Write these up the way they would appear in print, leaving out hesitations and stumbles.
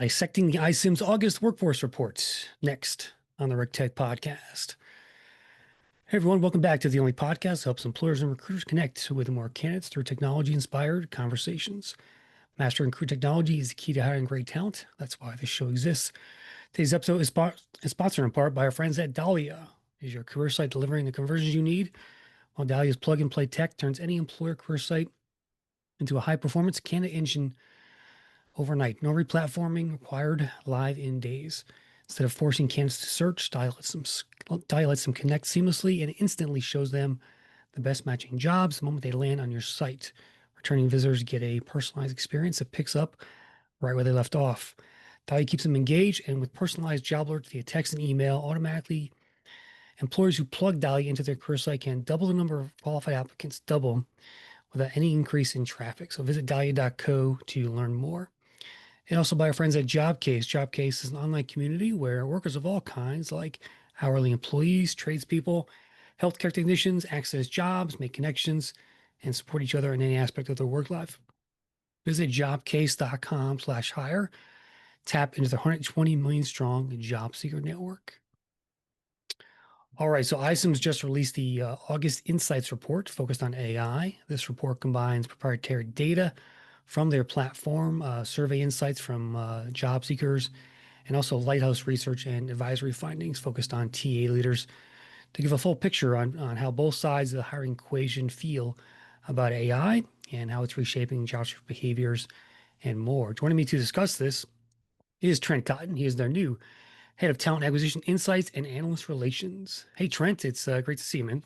dissecting the iCIMS August workforce reports next on the RecTech podcast. Hey everyone, welcome back to the only podcast that helps employers and recruiters connect with more candidates through technology-inspired conversations. Mastering career technology is the key to hiring great talent. That's why this show exists. Today's episode is sponsored in part by our friends at Dahlia. Is your career site delivering the conversions you need? Well, Dahlia's plug-and-play tech turns any employer career site into a high-performance candidate engine overnight. No replatforming required, live in days. Instead of forcing candidates to search, Dial lets them connect seamlessly and instantly shows them the best matching jobs the moment they land on your site. Returning visitors get a personalized experience that picks up right where they left off. Dahlia keeps them engaged, and with personalized job alerts via text and email, automatically employers who plug Dahlia into their career site can double the number of qualified applicants, double, without any increase in traffic. So visit dahlia.co to learn more. And also by our friends at JobCase. JobCase is an online community where workers of all kinds, like hourly employees, tradespeople, healthcare technicians, access jobs, make connections, and support each other in any aspect of their work life. Visit jobcase.com/hire. Tap into the 120 million strong job seeker network. All right, so iCIMS just released the August Insights report focused on AI. This report combines proprietary data from their platform, survey insights from job seekers, and also Lighthouse research and advisory findings focused on TA leaders to give a full picture on how both sides of the hiring equation feel about AI and how it's reshaping job seeker behaviors and more. Joining me to discuss this is Trent Cotton. He is their new head of talent acquisition insights and analyst relations. Hey, Trent, it's great to see you, man.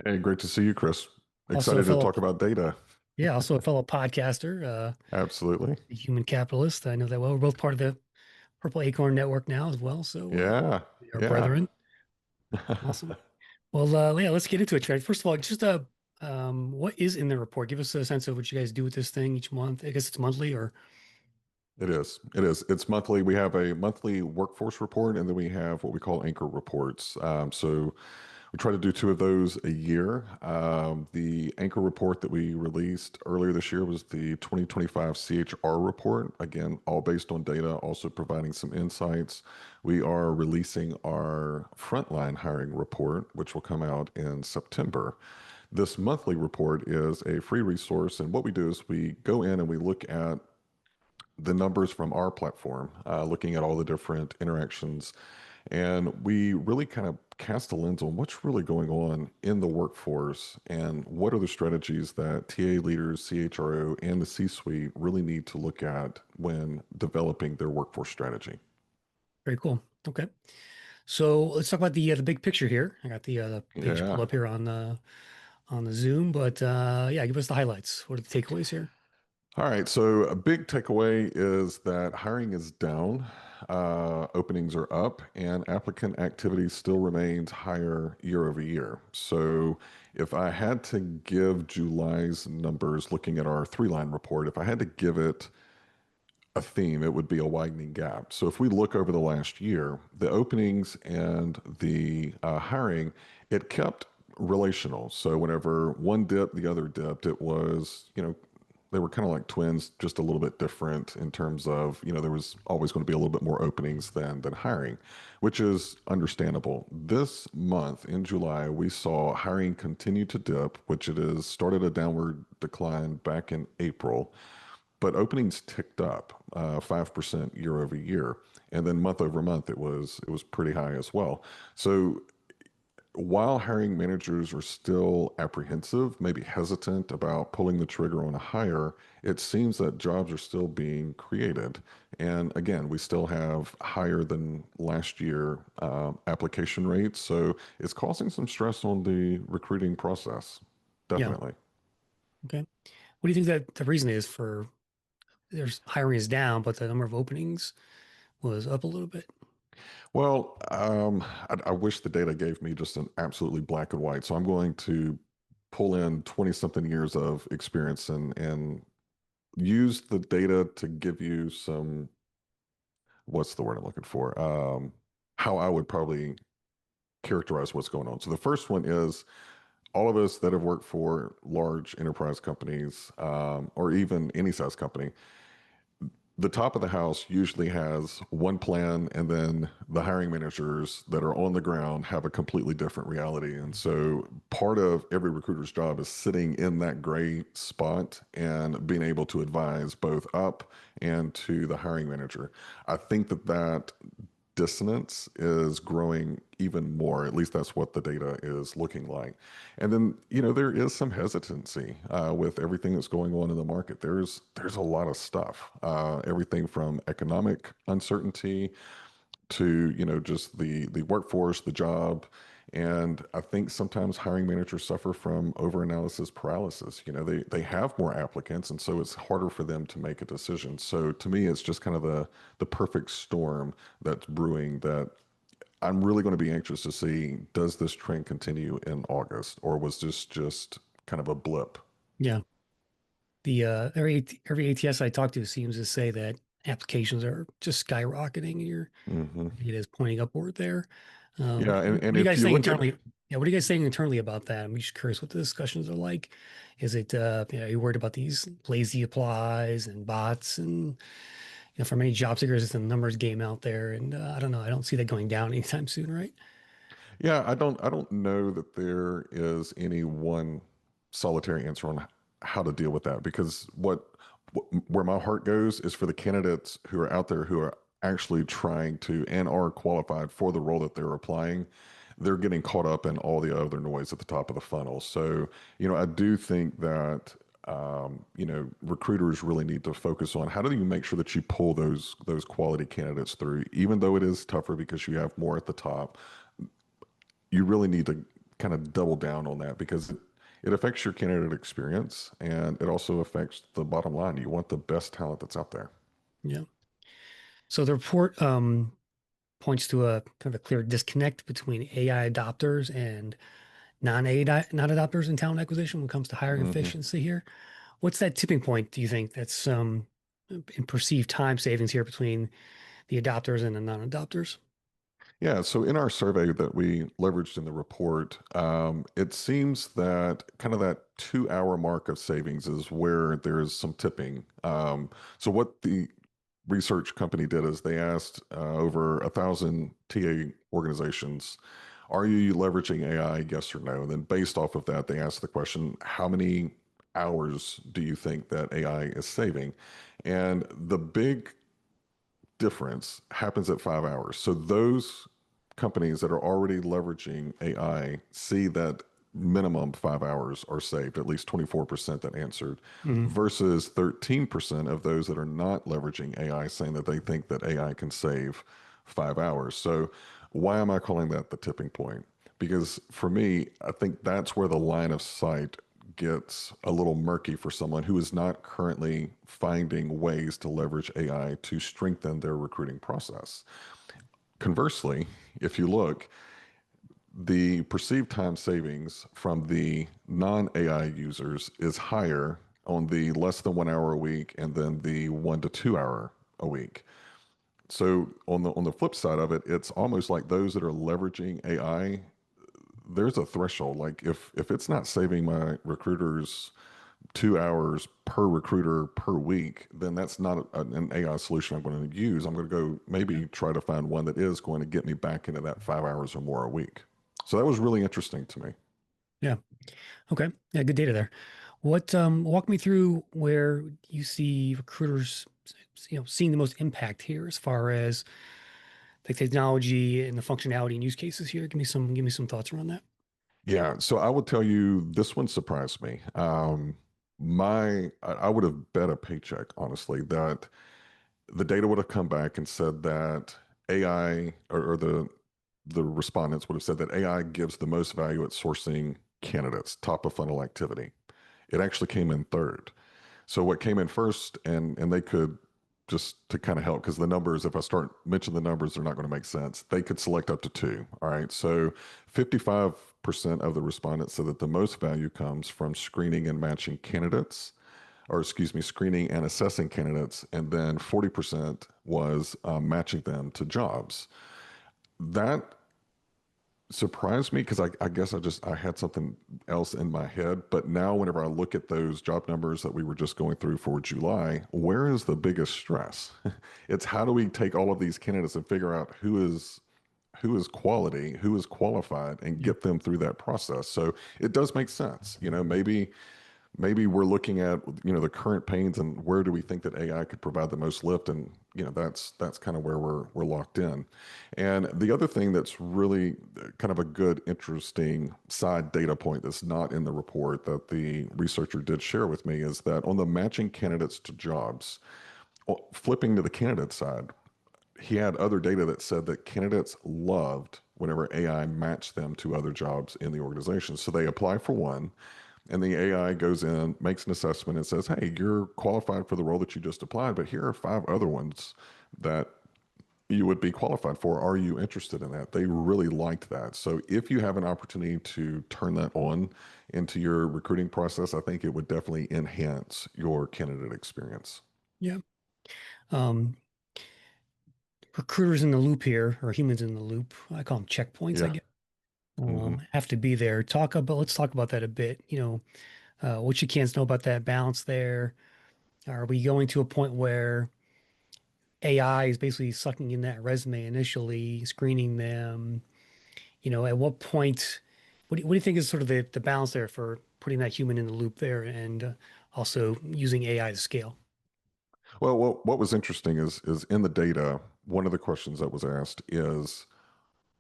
Hey, great to see you, Chris. Also a Excited to fellow, talk about data. yeah, also a fellow podcaster, Absolutely. a human capitalist. I know that well. We're both part of the Purple Acorn Network now as well. So Yeah. we are Yeah. brethren. Awesome. Well, yeah, let's get into it, Trent. First of all, just what is in the report? Give us a sense of what you guys do with this thing each month. I guess it's monthly or It is. It is. It's monthly. We have a monthly workforce report, and then we have what we call anchor reports. So we try to do two of those a year. The anchor report that we released earlier this year was the 2025 CHR report. Again, all based on data, also providing some insights. We are releasing our frontline hiring report, which will come out in September. This monthly report is a free resource, and what we do is we go in and we look at the numbers from our platform, looking at all the different interactions. And we really kind of cast a lens on what's really going on in the workforce and what are the strategies that TA leaders, CHRO, and the C suite really need to look at when developing their workforce strategy. very cool. Okay. So let's talk about the big picture here. I got the page pulled Yeah. up here on the Zoom, but yeah, give us the highlights. What are the takeaways here? All right. So a big takeaway is that hiring is down, openings are up, and applicant activity still remains higher year over year. So if I had to give July's numbers, looking at our three-line report, if I had to give it a theme, it would be a widening gap. So if we look over the last year, the openings and the hiring, it kept relational. So whenever one dipped, the other dipped. It was, they were kind of like twins, just a little bit different in terms of, there was always going to be a little bit more openings than hiring, which is understandable. This month in July, we saw hiring continue to dip, which it has started a downward decline back in April, but openings ticked up 5% year over year, and then month over month it was pretty high as well. So while hiring managers are still apprehensive, maybe hesitant about pulling the trigger on a hire, it seems that jobs are still being created. And again, we still have higher than last year application rates, so it's causing some stress on the recruiting process. Yeah. Definitely. Okay. What do you think that the reason is for there's hiring is down, but the number of openings was up a little bit? Well, I wish the data gave me just an absolutely black and white. So I'm going to pull in 20 something years of experience and use the data to give you some, what's the word I'm looking for? How I would probably characterize what's going on. So the first one is all of us that have worked for large enterprise companies, or even any size company, the top of the house usually has one plan, and then the hiring managers that are on the ground have a completely different reality. And so part of every recruiter's job is sitting in that gray spot and being able to advise both up and to the hiring manager. I think that dissonance is growing even more. At least that's what the data is looking like. And then, there is some hesitancy with everything that's going on in the market. There's a lot of stuff, everything from economic uncertainty to, just the workforce, the job. And I think sometimes hiring managers suffer from overanalysis paralysis. They have more applicants, and so it's harder for them to make a decision. So to me, it's just kind of the perfect storm that's brewing that I'm really going to be anxious to see, does this trend continue in August, or was this just kind of a blip? Yeah. The every ATS I talk to seems to say that applications are just skyrocketing, and your Hmm. it is pointing upward there. Yeah, and What are you if guys you saying look at internally? Yeah, what are you guys saying internally about that? I'm just curious what the discussions are like. Is it are you worried about these lazy applies and bots and for many job seekers, it's a numbers game out there, and I don't know. I don't see that going down anytime soon, right? Yeah, I don't know that there is any one solitary answer on how to deal with that, because where my heart goes is for the candidates who are out there who are actually trying to and are qualified for the role that they're applying. They're getting caught up in all the other noise at the top of the funnel. So, I do think that recruiters really need to focus on how do you make sure that you pull those quality candidates through, even though it is tougher because you have more at the top. You really need to kind of double down on that, because it affects your candidate experience, and it also affects the bottom line. You want the best talent that's out there. Yeah. So the report points to a kind of a clear disconnect between AI adopters and non-AI non adopters in talent acquisition when it comes to hiring Hmm. efficiency here. What's that tipping point, do you think, that's in perceived time savings here between the adopters and the non-adopters? Yeah, so in our survey that we leveraged in the report, it seems that kind of that 2 hour mark of savings is where there's some tipping. So what the research company did is they asked over 1,000 TA organizations, are you leveraging AI, yes or no? And then based off of that, they asked the question, how many hours do you think that AI is saving? And the big difference happens at 5 hours. So those companies that are already leveraging AI see that minimum 5 hours are saved, at least 24% that answered, Hmm. versus 13% of those that are not leveraging AI saying that they think that AI can save 5 hours. So why am I calling that the tipping point? Because for me, I think that's where the line of sight gets a little murky for someone who is not currently finding ways to leverage AI to strengthen their recruiting process. Conversely, if you look, the perceived time savings from the non AI users is higher on the less than 1 hour a week and then the 1 to 2 hour a week. So on the flip side of it, it's almost like those that are leveraging AI, there's a threshold. Like if it's not saving my recruiters 2 hours per recruiter per week, then that's not an AI solution I'm going to use. I'm going to go Yeah. maybe try to find one that is going to get me back into that 5 hours or more a week. So that was really interesting to me. Yeah. Okay. Yeah, good data there. What walk me through where you see recruiters, seeing the most impact here as far as the technology and the functionality and use cases here. Give me some thoughts around that. Yeah, so I will tell you, this one surprised me. I would have bet a paycheck, honestly, that the data would have come back and said that AI or the respondents would have said that AI gives the most value at sourcing candidates, top of funnel activity. It actually came in third. So what came in first, and they could, just to kind of help, because the numbers, if I start mentioning the numbers, they're not going to make sense. They could select up to two. All right. So 55% of the respondents said that the most value comes from screening and matching candidates, or excuse me, screening and assessing candidates, and then 40% was matching them to jobs. That surprised me because I guess I had something else in my head. But now, whenever I look at those job numbers that we were just going through for July, where is the biggest stress? It's how do we take all of these candidates and figure out who is quality, who is qualified, and Yeah. get them through that process. So it does make sense. Maybe we're looking at the current pains and where do we think that AI could provide the most lift, and that's kind of where we're locked in. And the other thing that's really kind of a good interesting side data point that's not in the report that the researcher did share with me is that on the matching candidates to jobs, flipping to the candidate side, he had other data that said that candidates loved whenever AI matched them to other jobs in the organization. So they apply for one, and the AI goes in, makes an assessment, and says, "Hey, you're qualified for the role that you just applied, but here are five other ones that you would be qualified for. Are you interested in that?" They really liked that. So if you have an opportunity to turn that on into your recruiting process, I think it would definitely enhance your candidate experience. Yeah. Um, Recruiters in the loop here, or humans in the loop. I call them checkpoints, I Yeah. guess. Hmm. Have to be there. Let's talk about that a bit. What you can't know about that balance there. Are we going to a point where AI is basically sucking in that resume initially, screening them? At what point, what do you think is sort of the balance there for putting that human in the loop there and also using AI to scale? Well, what was interesting is in the data, one of the questions that was asked is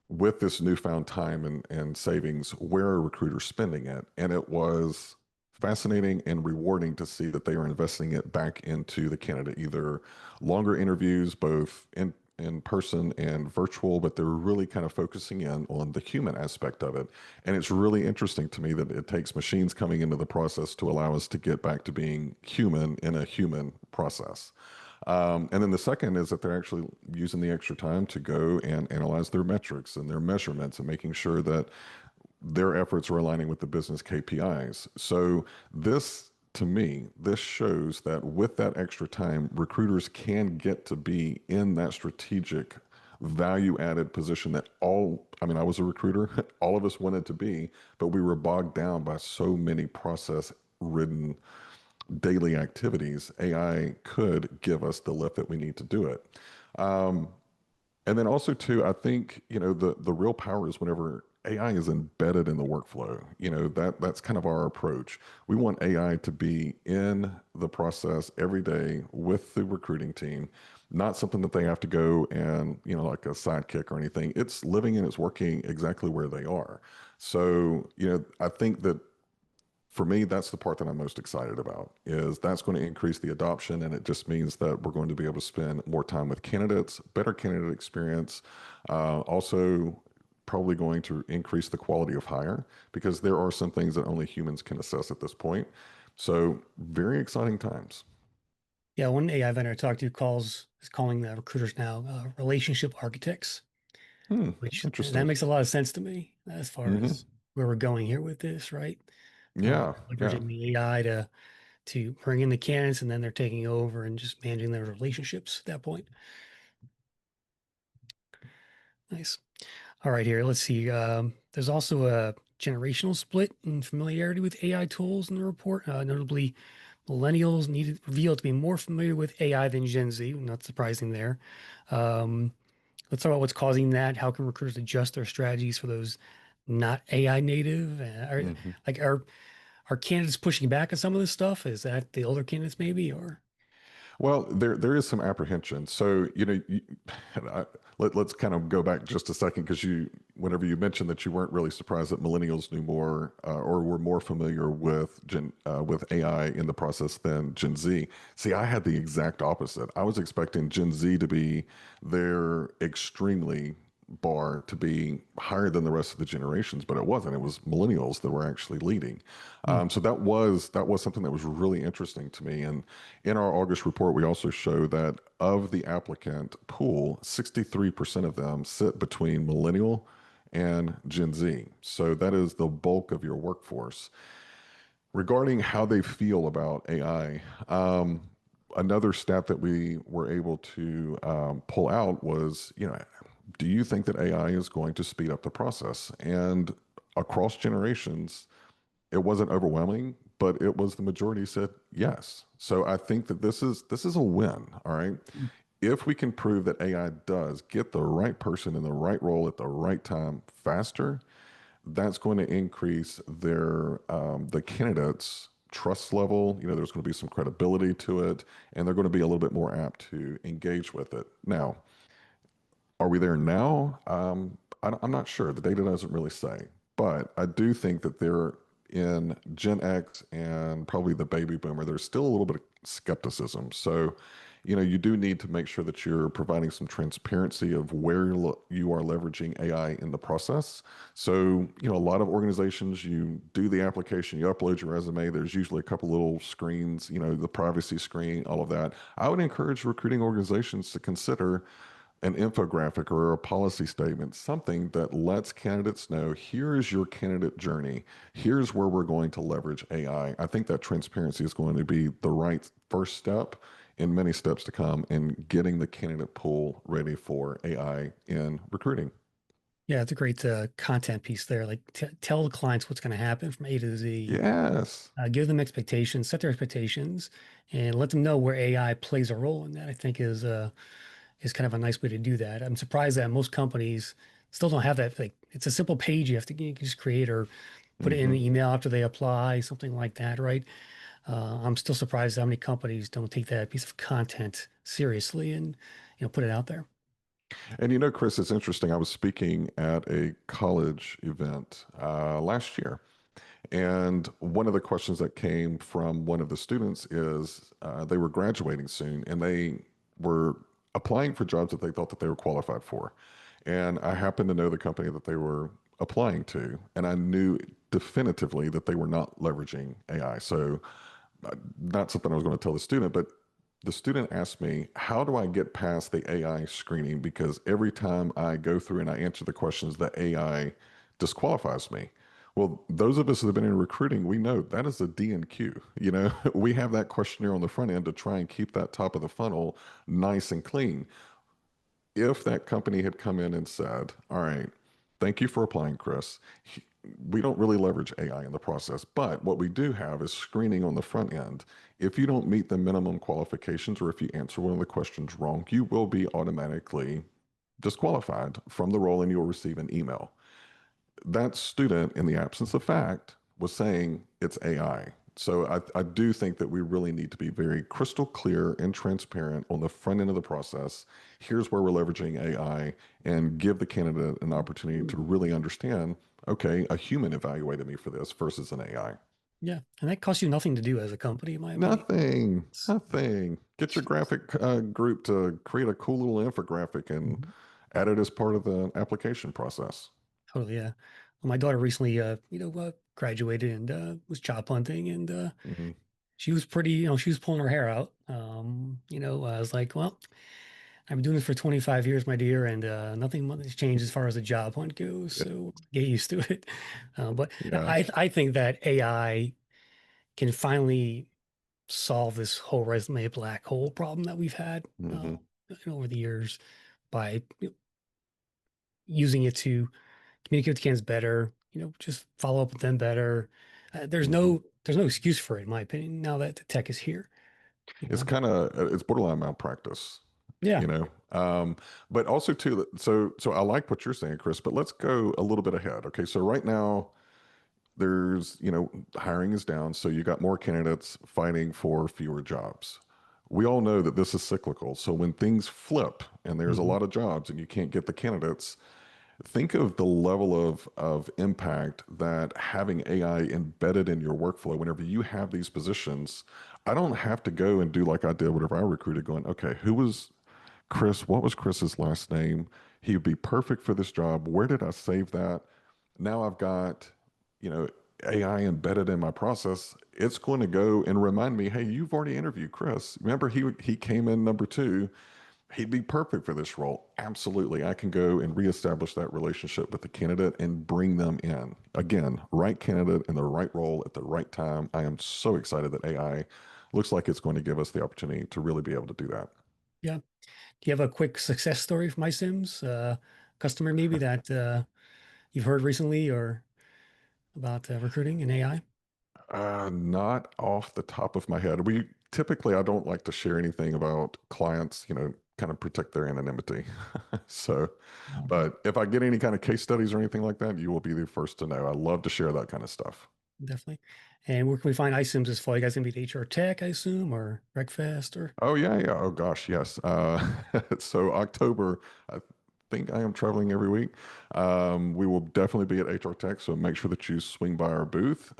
with this newfound time and savings, where are recruiters spending it? And it was fascinating and rewarding to see that they are investing it back into the candidate, either longer interviews, both in person and virtual, but they're really kind of focusing in on the human aspect of it. And it's really interesting to me that it takes machines coming into the process to allow us to get back to being human in a human process. And then the second is that they're actually using the extra time to go and analyze their metrics and their measurements and making sure that their efforts are aligning with the business KPIs. So to me, this shows that with that extra time, recruiters can get to be in that strategic value added position that I mean, I was a recruiter, all of us wanted to be, but we were bogged down by so many process ridden daily activities. AI could give us the lift that we need to do it. Um, and then also too, I think, the real power is whenever AI is embedded in the workflow. That's kind of our approach. We want AI to be in the process every day with the recruiting team, not something that they have to go and, like a sidekick or anything. It's living and it's working exactly where they are. So, I think that for me, that's the part that I'm most excited about is that's going to increase the adoption. And it just means that we're going to be able to spend more time with candidates, better candidate experience, also probably going to increase the quality of hire because there are some things that only humans can assess at this point. So very exciting times. Yeah, one AI vendor I talked to is calling the recruiters now relationship architects, Hmm, which and that interesting. makes a lot of sense to me as far Hmm. as where we're going here with this, right? Yeah, yeah. Leveraging the AI to bring in the candidates, and then they're taking over and just managing their relationships at that point. Nice. All right, here, let's see. There's also a generational split in familiarity with AI tools in the report. Notably, millennials needed revealed to be more familiar with AI than Gen Z. Not surprising there. Um, let's talk about what's causing that. How can recruiters adjust their strategies for those not AI native? Mhm. Are candidates pushing back on some of this stuff? Is that the older candidates maybe, or Well, there is some apprehension. So, I, let's kind of go back just a second because whenever you mentioned that you weren't really surprised that millennials knew more or were more familiar with AI in the process than Gen Z. See, I had the exact opposite. I was expecting Gen Z to be their extremely bar to be higher than the rest of the generations, but it wasn't. It was millennials that were actually leading. Hmm. So that was something that was really interesting to me. And in our August report, we also show that of the applicant pool, 63% of them sit between millennial and Gen Z. So that is the bulk of your workforce. Regarding how they feel about AI, another stat that we were able to pull out was, do you think that AI is going to speed up the process? And across generations, it wasn't overwhelming, but it was the majority said yes. So I think that this is a win. All right. If we can prove that AI does get the right person in the right role at the right time faster, that's going to increase the candidates' trust level. There's going to be some credibility to it, and they're going to be a little bit more apt to engage with it. Now, are we there now? I'm not sure. The data doesn't really say, but I do think that they're in Gen X and probably the baby boomer. There's still a little bit of skepticism. So, you do need to make sure that you're providing some transparency of where you are leveraging AI in the process. So, a lot of organizations, you do the application, you upload your resume. There's usually a couple little screens, the privacy screen, all of that. I would encourage recruiting organizations to consider an infographic or a policy statement, something that lets candidates know here is your candidate journey. Here's where we're going to leverage AI. I think that transparency is going to be the right first step in many steps to come in getting the candidate pool ready for AI in recruiting. Yeah, it's a great content piece there. Like tell the clients what's going to happen from A to Z. Yes. Give them expectations, set their expectations, and let them know where AI plays a role in that. I think is kind of a nice way to do that. I'm surprised that most companies still don't have that. Like it's a simple page you can just create or put it in an Hmm. email after they apply, something like that, right? I'm still surprised how many companies don't take that piece of content seriously and put it out there. And Chris, it's interesting. I was speaking at a college event last year. And one of the questions that came from one of the students is they were graduating soon and they were applying for jobs that they thought that they were qualified for. And I happened to know the company that they were applying to, and I knew definitively that they were not leveraging AI. So, not something I was going to tell the student, but the student asked me, how do I get past the AI screening? Because every time I go through and I answer the questions, the AI disqualifies me. Well, those of us that have been in recruiting, we know that is a D and Q. We have that questionnaire on the front end to try and keep that top of the funnel nice and clean. If that company had come in and said, all right, thank you for applying, Chris. We don't really leverage AI in the process, but what we do have is screening on the front end. If you don't meet the minimum qualifications or if you answer one of the questions wrong, you will be automatically disqualified from the role and you'll receive an email. That student, in the absence of fact, was saying it's AI. So I do think that we really need to be very crystal clear and transparent on the front end of the process. Here's where we're leveraging AI and give the candidate an opportunity to really understand, okay, a human evaluated me for this versus an AI. Yeah, and that costs you nothing to do as a company, in my opinion. Nothing, It's- nothing. Get your graphic group to create a cool little infographic and Mhm. add it as part of the application process. Totally, yeah. Well, my daughter recently, graduated and was job hunting, and Hmm. she was pretty, she was pulling her hair out. I was like, well, I've been doing this for 25 years, my dear, and nothing much has changed as far as the job hunt goes. So get used to it. But Yeah. I think that AI can finally solve this whole resume black hole problem that we've had Hmm. over the years by using it to communicate with the candidates better, just follow up with them better. Hmm. There's no excuse for it, in my opinion, now that the tech is here, you It's know? kind of it's borderline malpractice, Yeah. you know. But also too, so I like what you're saying, Chris. But let's go a little bit ahead. Okay, so right now there's hiring is down, so you got more candidates fighting for fewer jobs. We all know that this is cyclical. So when things flip and there's a Hmm. lot of jobs and you can't get the candidates, think of the level of impact that having AI embedded in your workflow whenever you have these positions. I don't have to go and do like I did whenever I recruited, going, okay, who was Chris? What was Chris's last name? He would be perfect for this job. Where did I save that? Now I've got, you know, AI embedded in my process. It's going to go and remind me, hey, you've already interviewed Chris. Remember, he came in number two. He'd be perfect for this role. Absolutely. I can go and reestablish that relationship with the candidate and bring them in. Again, right candidate in the right role at the right time. I am so excited that AI looks like it's going to give us the opportunity to really be able to do that. Yeah. Do you have a quick success story from iCIMS? customer maybe that you've heard recently or about recruiting and AI? Not off the top of my head. We typically, I don't like to share anything about clients, kind of protect their anonymity. So, Okay, but if I get any kind of case studies or anything like that, you will be the first to know. I love to share that kind of stuff. definitely. And where can we find iCIMS this fall? You guys gonna be at HR Tech, I assume, or RecFest, or Oh yeah, yeah. Oh gosh, yes. So October, I think I am traveling every week. We will definitely be at HR Tech, so make sure that you swing by our booth.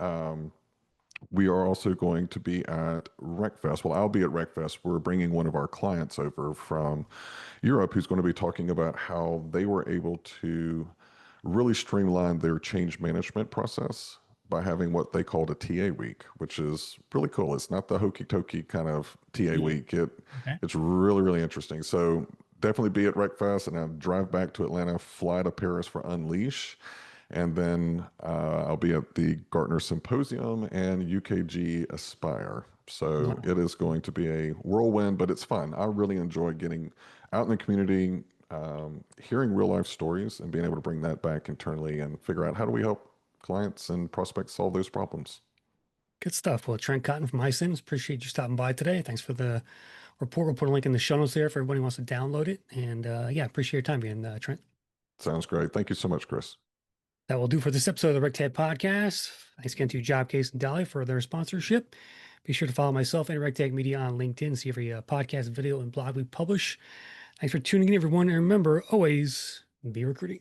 We are also going to be at RecFest. Well, I'll be at RecFest. We're bringing one of our clients over from Europe who's going to be talking about how they were able to really streamline their change management process by having what they called a TA week, which is really cool. It's not the hokey tokey kind of TA Mhm. week. Okay. It's really, really interesting. So definitely be at RecFest and then drive back to Atlanta, fly to Paris for Unleash. And then I'll be at the Gartner Symposium and UKG Aspire. So Wow. it is going to be a whirlwind, but it's fun. I really enjoy getting out in the community, hearing real life stories and being able to bring that back internally and figure out how do we help clients and prospects solve those problems. Good stuff. Well, Trent Cotton from iCIMS, appreciate you stopping by today. Thanks for the report. We'll put a link in the show notes there if everybody wants to download it. And yeah, appreciate your time again, Trent. Sounds great. Thank you so much, Chris. That will do for this episode of the RecTech Podcast. Thanks again to Jobcase and Dolly for their sponsorship. Be sure to follow myself and RecTech Media on LinkedIn. See every podcast, video, and blog we publish. Thanks for tuning in, everyone. And remember, always be recruiting.